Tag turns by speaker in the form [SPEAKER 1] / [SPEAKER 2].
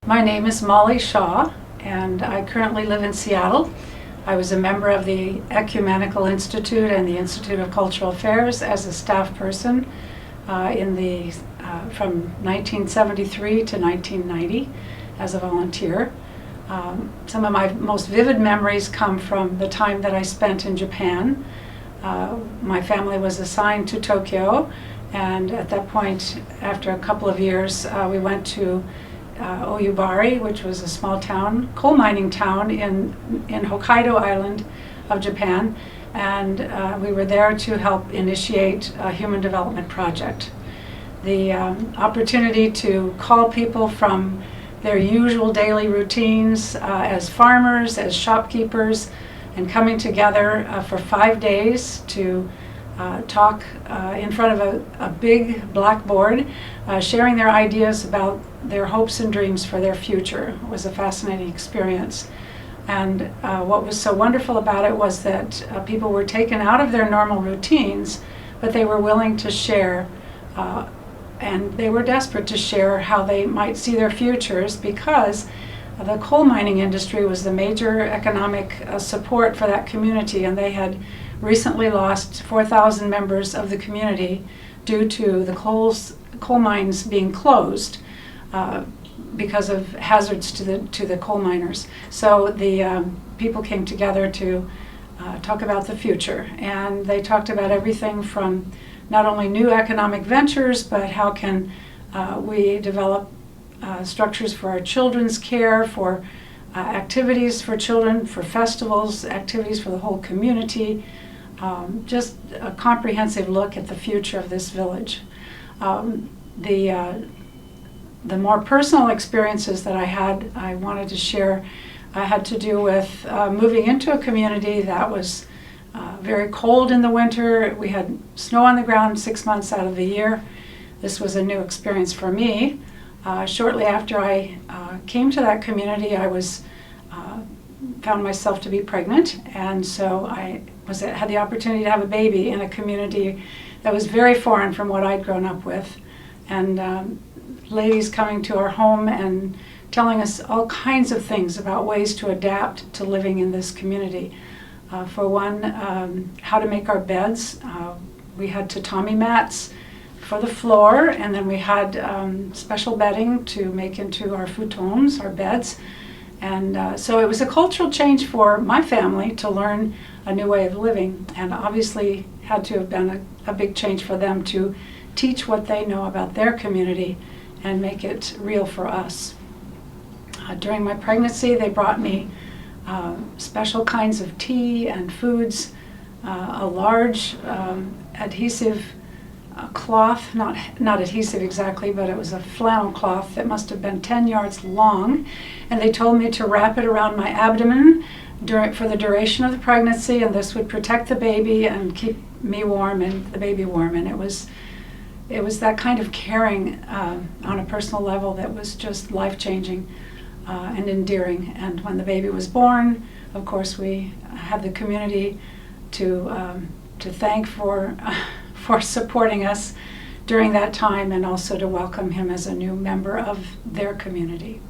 [SPEAKER 1] My name is Molly Shaw, and I currently live in Seattle. I was a member of the Ecumenical Institute and the Institute of Cultural Affairs as a staff person from 1973 to 1990 as a volunteer. Some of my most vivid memories come from the time that I spent in Japan. My family was assigned to Tokyo, and at that point, after a couple of years, we went to Oyubari, which was a small town, coal mining town in Hokkaido Island of Japan, and we were there to help initiate a human development project. The opportunity to call people from their usual daily routines as farmers, as shopkeepers, and coming together for 5 days to talk in front of a big blackboard, sharing their ideas about their hopes and dreams for their future was a fascinating experience. And what was so wonderful about it was that people were taken out of their normal routines, but they were willing to share, and they were desperate to share how they might see their futures, because the coal mining industry was the major economic support for that community, and they had recently lost 4,000 members of the community due to the coal mines being closed because of hazards to the coal miners. So the people came together to talk about the future, and they talked about everything from not only new economic ventures, but how can we develop structures for our children's care, for activities for children, for festivals, activities for the whole community, just a comprehensive look at the future of this village. The more personal experiences that I wanted to share had to do with moving into a community that was very cold in the winter. We had snow on the ground 6 months out of the year. This was a new experience for me. Shortly after I came to that community, I found myself to be pregnant, and so I had the opportunity to have a baby in a community that was very foreign from what I'd grown up with, and ladies coming to our home and telling us all kinds of things about ways to adapt to living in this community. For one, how to make our beds. We had tatami mats for the floor, and then we had special bedding to make into our futons, our beds. And so it was a cultural change for my family to learn a new way of living, and obviously had to have been a big change for them to teach what they know about their community and make it real for us. During my pregnancy, they brought me special kinds of tea and foods, a large adhesive cloth, not adhesive exactly, but it was a flannel cloth that must have been 10 yards long, and they told me to wrap it around my abdomen for the duration of the pregnancy, and this would protect the baby and keep me warm and the baby warm. And it was that kind of caring on a personal level that was just life-changing and endearing. And when the baby was born, of course, we had the community to thank for supporting us during that time, and also to welcome him as a new member of their community.